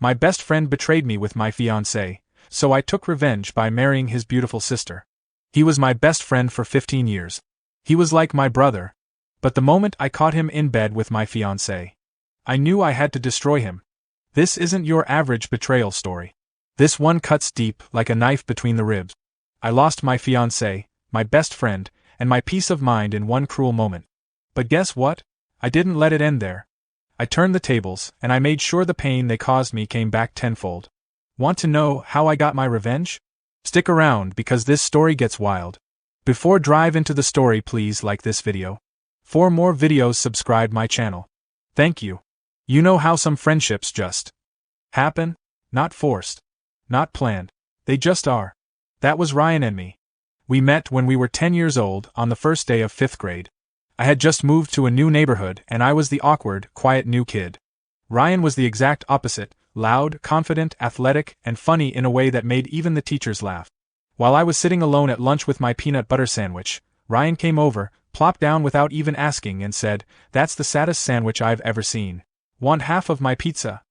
My best friend betrayed me with my fiancé, so I took revenge by marrying his beautiful sister. He was my best friend for 15 years. He was like my brother. But the moment I caught him in bed with my fiancé, I knew I had to destroy him. This isn't your average betrayal story. This one cuts deep, like a knife between the ribs. I lost my fiancé, my best friend, and my peace of mind in one cruel moment. But guess what? I didn't let it end there. I turned the tables, and I made sure the pain they caused me came back tenfold. Want to know how I got my revenge? Stick around because this story gets wild. Before dive into the story, please like this video. For more videos, subscribe my channel. Thank you. You know how some friendships just happen? Not forced. Not planned. They just are. That was Ryan and me. We met when we were 10 years old, on the first day of 5th grade. I had just moved to a new neighborhood and I was the awkward, quiet new kid. Ryan was the exact opposite, loud, confident, athletic, and funny in a way that made even the teachers laugh. While I was sitting alone at lunch with my peanut butter sandwich, Ryan came over, plopped down without even asking and said, "That's the saddest sandwich I've ever seen. Want half of my pizza?"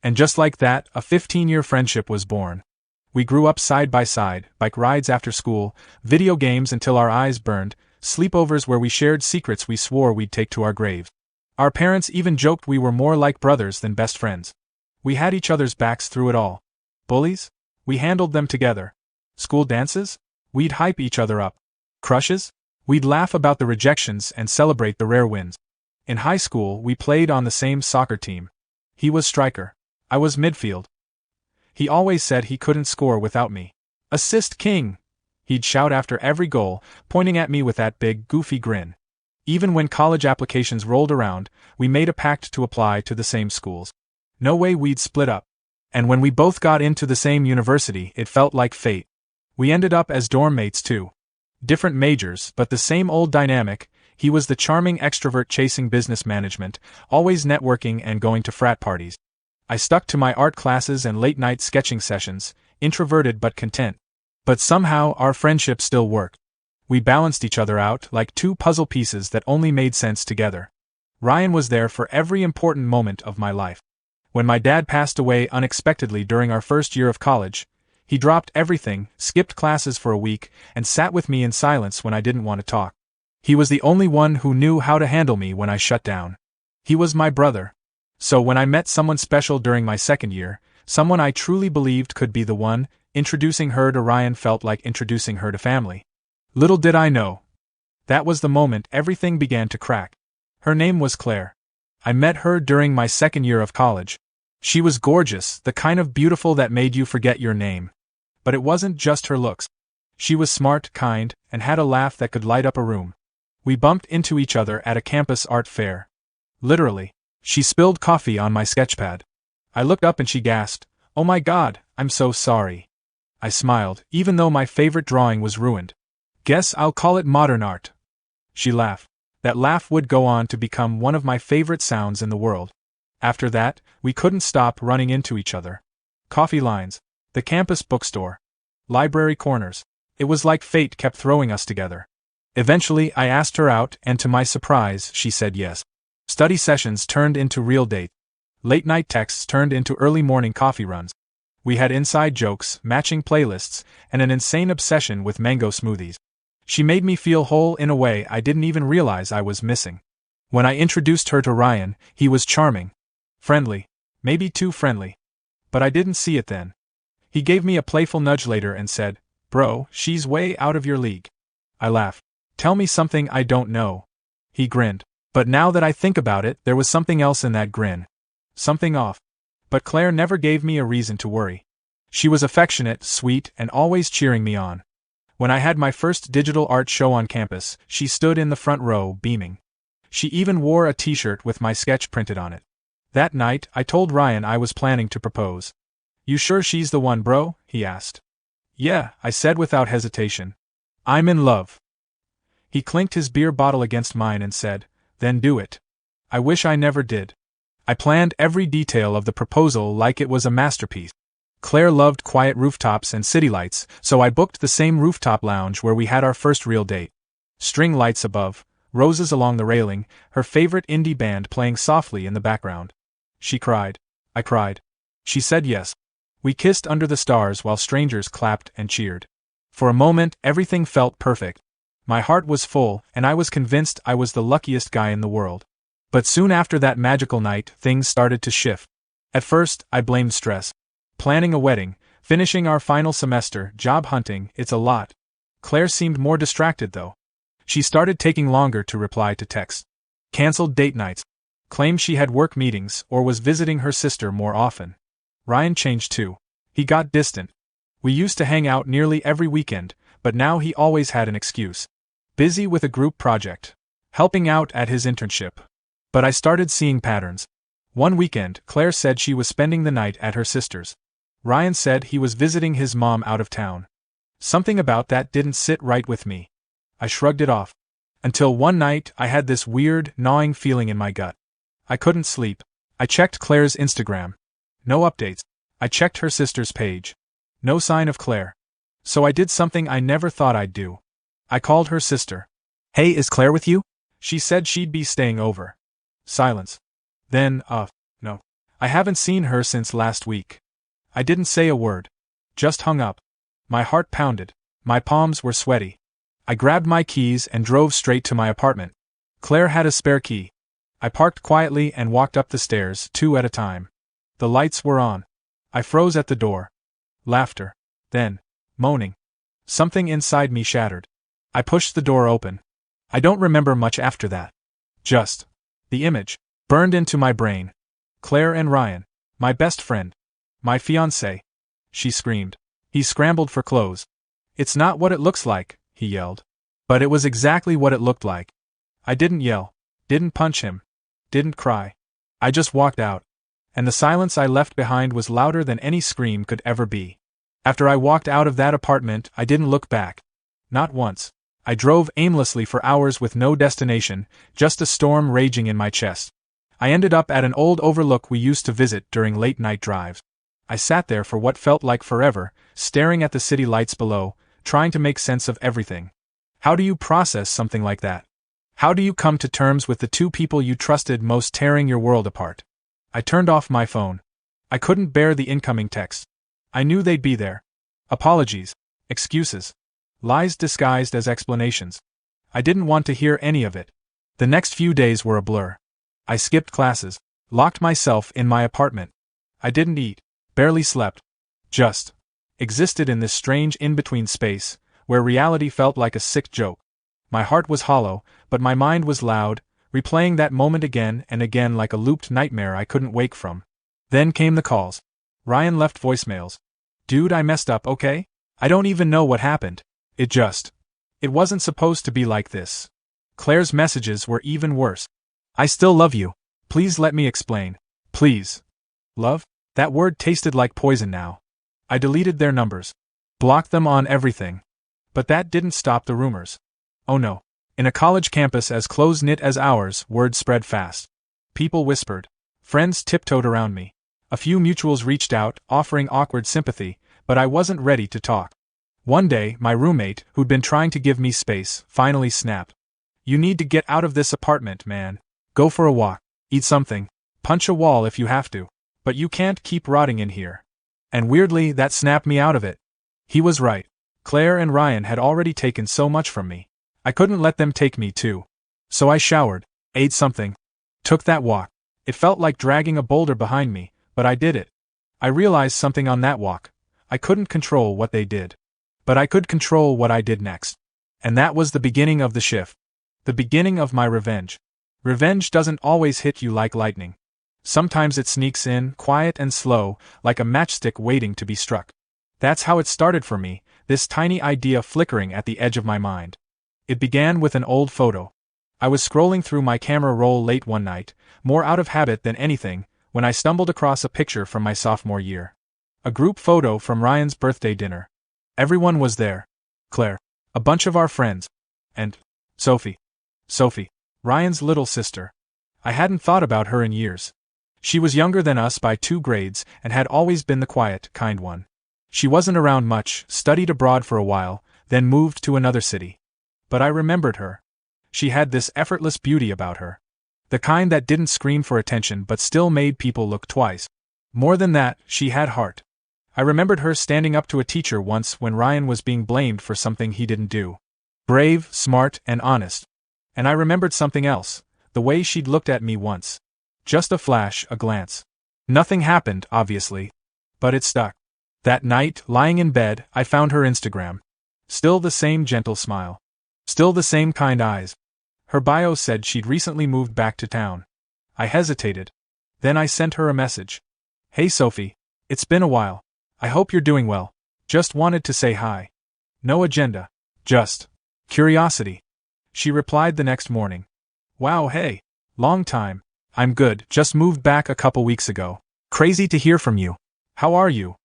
And just like that, a 15-year friendship was born. We grew up side by side, bike rides after school, video games until our eyes burned, sleepovers where we shared secrets we swore we'd take to our graves. Our parents even joked we were more like brothers than best friends. We had each other's backs through it all. Bullies? We handled them together. School dances? We'd hype each other up. Crushes? We'd laugh about the rejections and celebrate the rare wins. In high school, we played on the same soccer team. He was striker. I was midfield. He always said he couldn't score without me. "Assist king!" He'd shout after every goal, pointing at me with that big, goofy grin. Even when college applications rolled around, we made a pact to apply to the same schools. No way we'd split up. And when we both got into the same university, it felt like fate. We ended up as dorm mates too. Different majors, but the same old dynamic. He was the charming extrovert chasing business management, always networking and going to frat parties. I stuck to my art classes and late-night sketching sessions, introverted but content. But somehow our friendship still worked. We balanced each other out like two puzzle pieces that only made sense together. Ryan was there for every important moment of my life. When my dad passed away unexpectedly during our first year of college, he dropped everything, skipped classes for a week, and sat with me in silence when I didn't want to talk. He was the only one who knew how to handle me when I shut down. He was my brother. So when I met someone special during my second year, someone I truly believed could be the one, introducing her to Ryan felt like introducing her to family. Little did I know. That was the moment everything began to crack. Her name was Claire. I met her during my second year of college. She was gorgeous, the kind of beautiful that made you forget your name. But it wasn't just her looks. She was smart, kind, and had a laugh that could light up a room. We bumped into each other at a campus art fair. Literally. She spilled coffee on my sketchpad. I looked up and she gasped, "Oh my God, I'm so sorry." I smiled, even though my favorite drawing was ruined. "Guess I'll call it modern art." She laughed. That laugh would go on to become one of my favorite sounds in the world. After that, we couldn't stop running into each other. Coffee lines, the campus bookstore, library corners. It was like fate kept throwing us together. Eventually, I asked her out, and to my surprise, she said yes. Study sessions turned into real dates. Late-night texts turned into early morning coffee runs. We had inside jokes, matching playlists, and an insane obsession with mango smoothies. She made me feel whole in a way I didn't even realize I was missing. When I introduced her to Ryan, he was charming. Friendly. Maybe too friendly. But I didn't see it then. He gave me a playful nudge later and said, "Bro, she's way out of your league." I laughed. "Tell me something I don't know." He grinned. But now that I think about it, there was something else in that grin. Something off. But Claire never gave me a reason to worry. She was affectionate, sweet, and always cheering me on. When I had my first digital art show on campus, she stood in the front row, beaming. She even wore a t-shirt with my sketch printed on it. That night, I told Ryan I was planning to propose. "You sure she's the one, bro?" he asked. "Yeah," I said without hesitation. "I'm in love." He clinked his beer bottle against mine and said, "Then do it." I wish I never did. I planned every detail of the proposal like it was a masterpiece. Claire loved quiet rooftops and city lights, so I booked the same rooftop lounge where we had our first real date. String lights above, roses along the railing, her favorite indie band playing softly in the background. She cried. I cried. She said yes. We kissed under the stars while strangers clapped and cheered. For a moment, everything felt perfect. My heart was full, and I was convinced I was the luckiest guy in the world. But soon after that magical night, things started to shift. At first, I blamed stress. Planning a wedding, finishing our final semester, job hunting, it's a lot. Claire seemed more distracted though. She started taking longer to reply to texts. Cancelled date nights. Claimed she had work meetings or was visiting her sister more often. Ryan changed too. He got distant. We used to hang out nearly every weekend, but now he always had an excuse. Busy with a group project. Helping out at his internship. But I started seeing patterns. One weekend, Claire said she was spending the night at her sister's. Ryan said he was visiting his mom out of town. Something about that didn't sit right with me. I shrugged it off. Until one night, I had this weird, gnawing feeling in my gut. I couldn't sleep. I checked Claire's Instagram. No updates. I checked her sister's page. No sign of Claire. So I did something I never thought I'd do. I called her sister. "Hey, is Claire with you?" She said she'd be staying over. Silence. Then, no. I haven't seen her since last week. I didn't say a word. Just hung up. My heart pounded. My palms were sweaty. I grabbed my keys and drove straight to my apartment. Claire had a spare key. I parked quietly and walked up the stairs, 2 at a time. The lights were on. I froze at the door. Laughter. Then, moaning. Something inside me shattered. I pushed the door open. I don't remember much after that. Just the image burned into my brain. Claire and Ryan, my best friend, my fiancé. She screamed. He scrambled for clothes. "It's not what it looks like," he yelled. But it was exactly what it looked like. I didn't yell, didn't punch him, didn't cry. I just walked out. And the silence I left behind was louder than any scream could ever be. After I walked out of that apartment, I didn't look back. Not once. I drove aimlessly for hours with no destination, just a storm raging in my chest. I ended up at an old overlook we used to visit during late-night drives. I sat there for what felt like forever, staring at the city lights below, trying to make sense of everything. How do you process something like that? How do you come to terms with the two people you trusted most tearing your world apart? I turned off my phone. I couldn't bear the incoming texts. I knew they'd be there. Apologies. Excuses. Lies disguised as explanations. I didn't want to hear any of it. The next few days were a blur. I skipped classes, locked myself in my apartment. I didn't eat, barely slept. Just existed in this strange in-between space, where reality felt like a sick joke. My heart was hollow, but my mind was loud, replaying that moment again and again like a looped nightmare I couldn't wake from. Then came the calls. Ryan left voicemails. "Dude, I messed up, okay? I don't even know what happened. It wasn't supposed to be like this." Claire's messages were even worse. "I still love you. Please let me explain. Please." Love? That word tasted like poison now. I deleted their numbers. Blocked them on everything. But that didn't stop the rumors. Oh no. In a college campus as close-knit as ours, word spread fast. People whispered. Friends tiptoed around me. A few mutuals reached out, offering awkward sympathy, but I wasn't ready to talk. One day, my roommate, who'd been trying to give me space, finally snapped. "You need to get out of this apartment, man. Go for a walk, eat something, punch a wall if you have to. But you can't keep rotting in here." And weirdly, that snapped me out of it. He was right. Claire and Ryan had already taken so much from me. I couldn't let them take me too. So I showered, ate something, took that walk. It felt like dragging a boulder behind me, but I did it. I realized something on that walk. I couldn't control what they did. But I could control what I did next. And that was the beginning of the shift. The beginning of my revenge. Revenge doesn't always hit you like lightning. Sometimes it sneaks in, quiet and slow, like a matchstick waiting to be struck. That's how it started for me, this tiny idea flickering at the edge of my mind. It began with an old photo. I was scrolling through my camera roll late one night, more out of habit than anything, when I stumbled across a picture from my sophomore year. A group photo from Ryan's birthday dinner. Everyone was there. Claire, a bunch of our friends, and Sophie. Sophie, Ryan's little sister. I hadn't thought about her in years. She was younger than us by 2 grades and had always been the quiet, kind one. She wasn't around much, studied abroad for a while, then moved to another city. But I remembered her. She had this effortless beauty about her. The kind that didn't scream for attention but still made people look twice. More than that, she had heart. I remembered her standing up to a teacher once when Ryan was being blamed for something he didn't do. Brave, smart, and honest. And I remembered something else, the way she'd looked at me once. Just a flash, a glance. Nothing happened, obviously. But it stuck. That night, lying in bed, I found her Instagram. Still the same gentle smile. Still the same kind eyes. Her bio said she'd recently moved back to town. I hesitated. Then I sent her a message. Hey Sophie. It's been a while. I hope you're doing well. Just wanted to say hi. No agenda. Just curiosity. She replied the next morning. Wow, hey. Long time. I'm good, just moved back a couple weeks ago. Crazy to hear from you. How are you?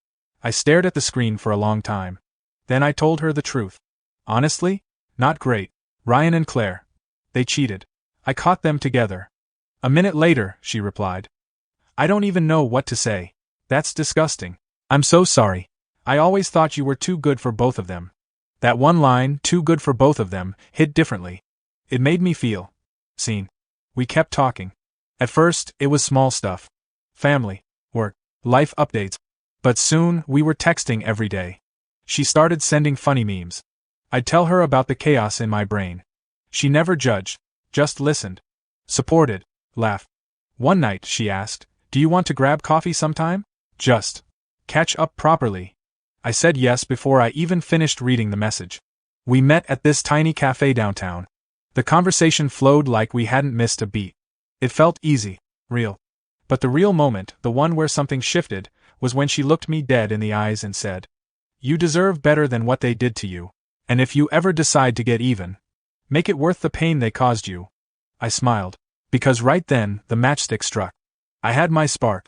I stared at the screen for a long time. Then I told her the truth. Honestly? Not great. Ryan and Claire. They cheated. I caught them together. A minute later, she replied. I don't even know what to say. That's disgusting. I'm so sorry. I always thought you were too good for both of them. That one line, too good for both of them, hit differently. It made me feel seen. We kept talking. At first, it was small stuff. Family, work, life updates. But soon, we were texting every day. She started sending funny memes. I'd tell her about the chaos in my brain. She never judged, just listened. Supported, laughed. One night, she asked, do you want to grab coffee sometime? Just catch up properly. I said yes before I even finished reading the message. We met at this tiny cafe downtown. The conversation flowed like we hadn't missed a beat. It felt easy, real. But the real moment, the one where something shifted, was when she looked me dead in the eyes and said, you deserve better than what they did to you. And if you ever decide to get even, make it worth the pain they caused you. I smiled. Because right then, the matchstick struck. I had my spark.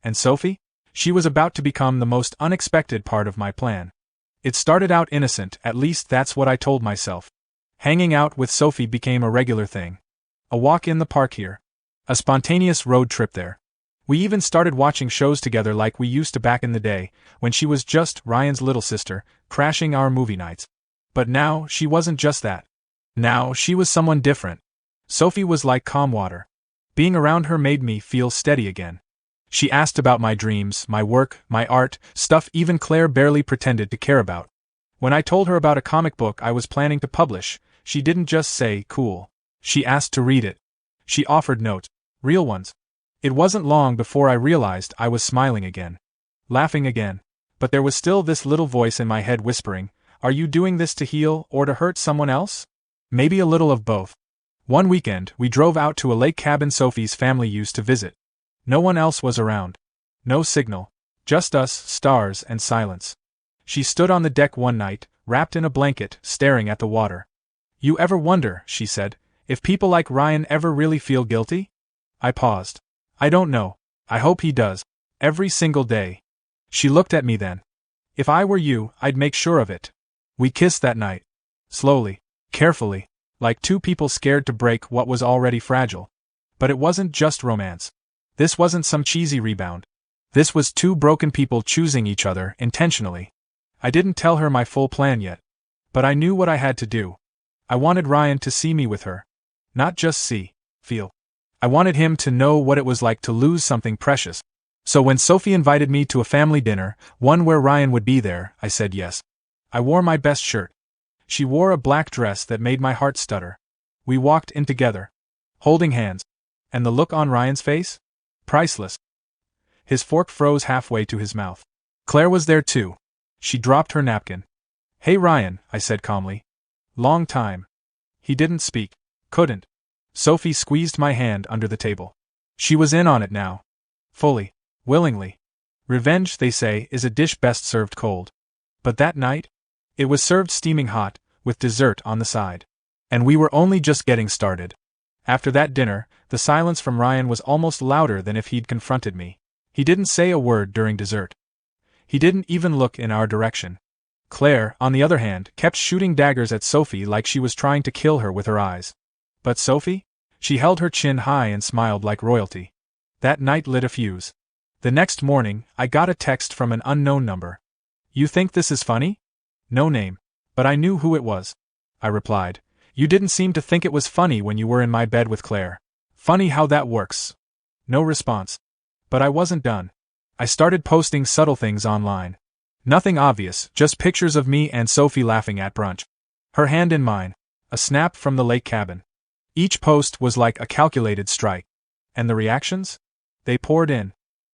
And Sophie? She was about to become the most unexpected part of my plan. It started out innocent, at least that's what I told myself. Hanging out with Sophie became a regular thing. A walk in the park here. A spontaneous road trip there. We even started watching shows together like we used to back in the day, when she was just Ryan's little sister, crashing our movie nights. But now, she wasn't just that. Now, she was someone different. Sophie was like calm water. Being around her made me feel steady again. She asked about my dreams, my work, my art, stuff even Claire barely pretended to care about. When I told her about a comic book I was planning to publish, she didn't just say, cool. She asked to read it. She offered notes. Real ones. It wasn't long before I realized I was smiling again. Laughing again. But there was still this little voice in my head whispering, are you doing this to heal or to hurt someone else? Maybe a little of both. One weekend, we drove out to a lake cabin Sophie's family used to visit. No one else was around. No signal. Just us, stars, and silence. She stood on the deck one night, wrapped in a blanket, staring at the water. You ever wonder, she said, if people like Ryan ever really feel guilty? I paused. I don't know. I hope he does. Every single day. She looked at me then. If I were you, I'd make sure of it. We kissed that night. Slowly. Carefully. Like two people scared to break what was already fragile. But it wasn't just romance. This wasn't some cheesy rebound. This was two broken people choosing each other intentionally. I didn't tell her my full plan yet. But I knew what I had to do. I wanted Ryan to see me with her. Not just see, feel. I wanted him to know what it was like to lose something precious. So when Sophie invited me to a family dinner, one where Ryan would be there, I said yes. I wore my best shirt. She wore a black dress that made my heart stutter. We walked in together, holding hands. And the look on Ryan's face? Priceless. His fork froze halfway to his mouth. Claire was there too. She dropped her napkin. Hey Ryan, I said calmly. Long time. He didn't speak. Couldn't. Sophie squeezed my hand under the table. She was in on it now. Fully. Willingly. Revenge, they say, is a dish best served cold. But that night? It was served steaming hot, with dessert on the side. And we were only just getting started. After that dinner, the silence from Ryan was almost louder than if he'd confronted me. He didn't say a word during dessert. He didn't even look in our direction. Claire, on the other hand, kept shooting daggers at Sophie like she was trying to kill her with her eyes. But Sophie? She held her chin high and smiled like royalty. That night lit a fuse. The next morning, I got a text from an unknown number. You think this is funny? No name. But I knew who it was. I replied. You didn't seem to think it was funny when you were in my bed with Claire. Funny how that works. No response. But I wasn't done. I started posting subtle things online. Nothing obvious, just pictures of me and Sophie laughing at brunch. Her hand in mine. A snap from the lake cabin. Each post was like a calculated strike. And the reactions? They poured in.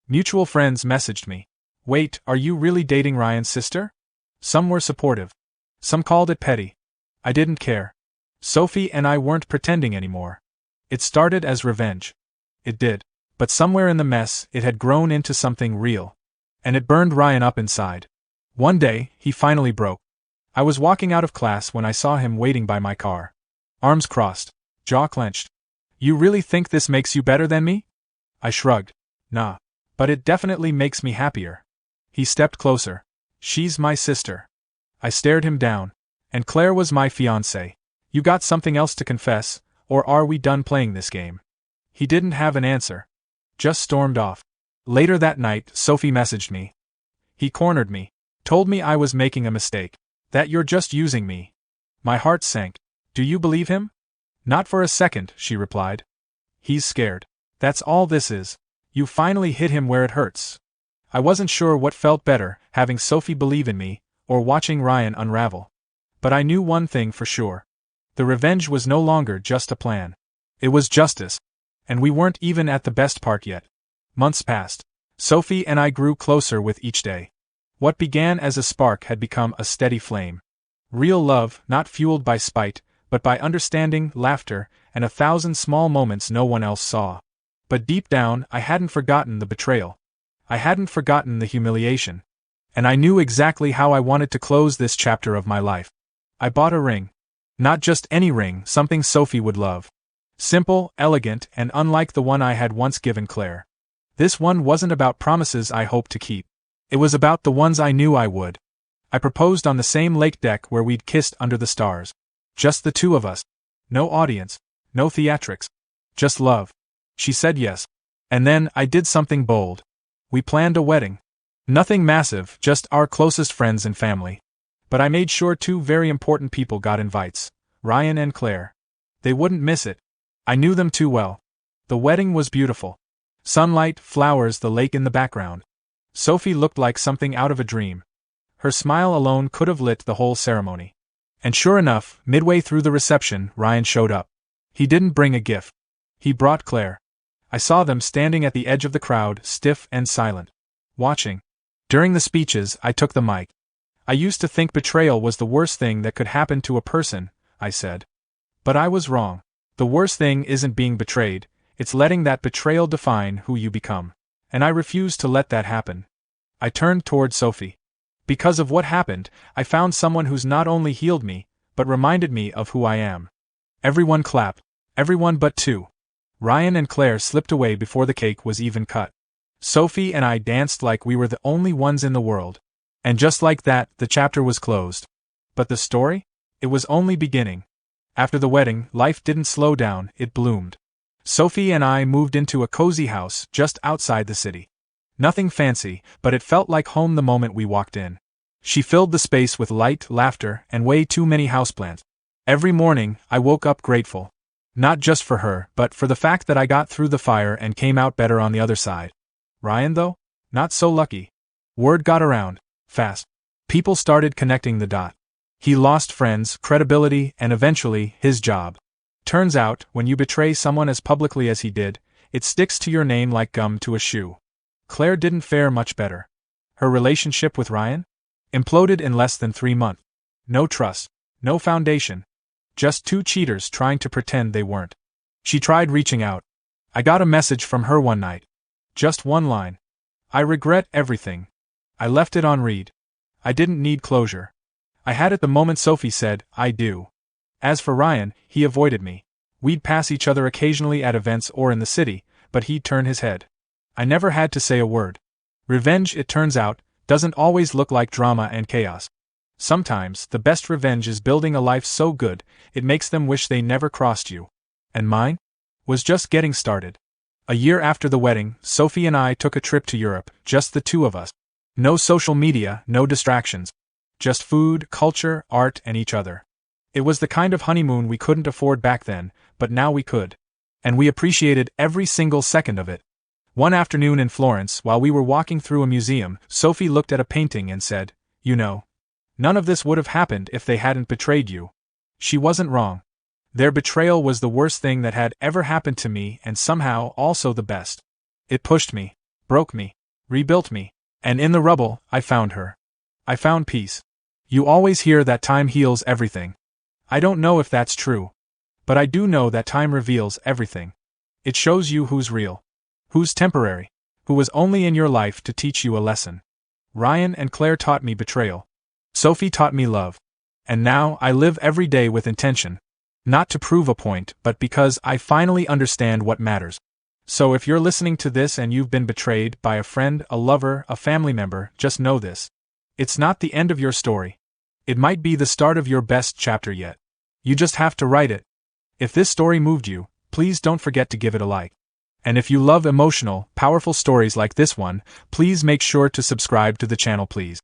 Mutual friends messaged me. Wait, are you really dating Ryan's sister? Some were supportive. Some called it petty. I didn't care. Sophie and I weren't pretending anymore. It started as revenge. It did. But somewhere in the mess, it had grown into something real. And it burned Ryan up inside. One day, he finally broke. I was walking out of class when I saw him waiting by my car. Arms crossed. Jaw clenched. You really think this makes you better than me? I shrugged. Nah. But it definitely makes me happier. He stepped closer. She's my sister. I stared him down. And Claire was my fiancé. You got something else to confess, or are we done playing this game? He didn't have an answer. Just stormed off. Later that night, Sophie messaged me. He cornered me. Told me I was making a mistake. That you're just using me. My heart sank. Do you believe him? Not for a second, she replied. He's scared. That's all this is. You finally hit him where it hurts. I wasn't sure what felt better, having Sophie believe in me, or watching Ryan unravel. But I knew one thing for sure. The revenge was no longer just a plan. It was justice. And we weren't even at the best part yet. Months passed. Sophie and I grew closer with each day. What began as a spark had become a steady flame. Real love, not fueled by spite, but by understanding, laughter, and 1,000 small moments no one else saw. But deep down, I hadn't forgotten the betrayal. I hadn't forgotten the humiliation. And I knew exactly how I wanted to close this chapter of my life. I bought a ring. Not just any ring, something Sophie would love. Simple, elegant, and unlike the one I had once given Claire. This one wasn't about promises I hoped to keep. It was about the ones I knew I would. I proposed on the same lake deck where we'd kissed under the stars. Just the two of us. No audience. No theatrics. Just love. She said yes. And then I did something bold. We planned a wedding. Nothing massive, just our closest friends and family. But I made sure 2 very important people got invites. Ryan and Claire. They wouldn't miss it. I knew them too well. The wedding was beautiful. Sunlight, flowers, the lake in the background. Sophie looked like something out of a dream. Her smile alone could have lit the whole ceremony. And sure enough, midway through the reception, Ryan showed up. He didn't bring a gift. He brought Claire. I saw them standing at the edge of the crowd, stiff and silent. Watching. During the speeches, I took the mic. I used to think betrayal was the worst thing that could happen to a person, I said. But I was wrong. The worst thing isn't being betrayed, it's letting that betrayal define who you become. And I refused to let that happen. I turned toward Sophie. Because of what happened, I found someone who's not only healed me, but reminded me of who I am. Everyone clapped. Everyone but 2. Ryan and Claire slipped away before the cake was even cut. Sophie and I danced like we were the only ones in the world. And just like that, the chapter was closed. But the story? It was only beginning. After the wedding, life didn't slow down, it bloomed. Sophie and I moved into a cozy house just outside the city. Nothing fancy, but it felt like home the moment we walked in. She filled the space with light, laughter, and way too many houseplants. Every morning, I woke up grateful. Not just for her, but for the fact that I got through the fire and came out better on the other side. Ryan, though? Not so lucky. Word got around. Fast. People started connecting the dot. He lost friends, credibility, and eventually, his job. Turns out, when you betray someone as publicly as he did, it sticks to your name like gum to a shoe. Claire didn't fare much better. Her relationship with Ryan? Imploded in less than 3 months. No trust. No foundation. Just 2 cheaters trying to pretend they weren't. She tried reaching out. I got a message from her one night. Just one line. I regret everything. I left it on read. I didn't need closure. I had it the moment Sophie said, I do. As for Ryan, he avoided me. We'd pass each other occasionally at events or in the city, but he'd turn his head. I never had to say a word. Revenge, it turns out, doesn't always look like drama and chaos. Sometimes, the best revenge is building a life so good, it makes them wish they never crossed you. And mine? Was just getting started. A year after the wedding, Sophie and I took a trip to Europe, just the 2 of us. No social media, no distractions. Just food, culture, art, and each other. It was the kind of honeymoon we couldn't afford back then, but now we could. And we appreciated every single second of it. One afternoon in Florence, while we were walking through a museum, Sophie looked at a painting and said, "You know, none of this would have happened if they hadn't betrayed you." She wasn't wrong. Their betrayal was the worst thing that had ever happened to me, and somehow also the best. It pushed me, broke me, rebuilt me, and in the rubble, I found her. I found peace. You always hear that time heals everything. I don't know if that's true. But I do know that time reveals everything. It shows you who's real, who's temporary, who was only in your life to teach you a lesson. Ryan and Claire taught me betrayal. Sophie taught me love. And now I live every day with intention. Not to prove a point, but because I finally understand what matters. So if you're listening to this and you've been betrayed by a friend, a lover, a family member, just know this. It's not the end of your story. It might be the start of your best chapter yet. You just have to write it. If this story moved you, please don't forget to give it a like. And if you love emotional, powerful stories like this one, please make sure to subscribe to the channel, please.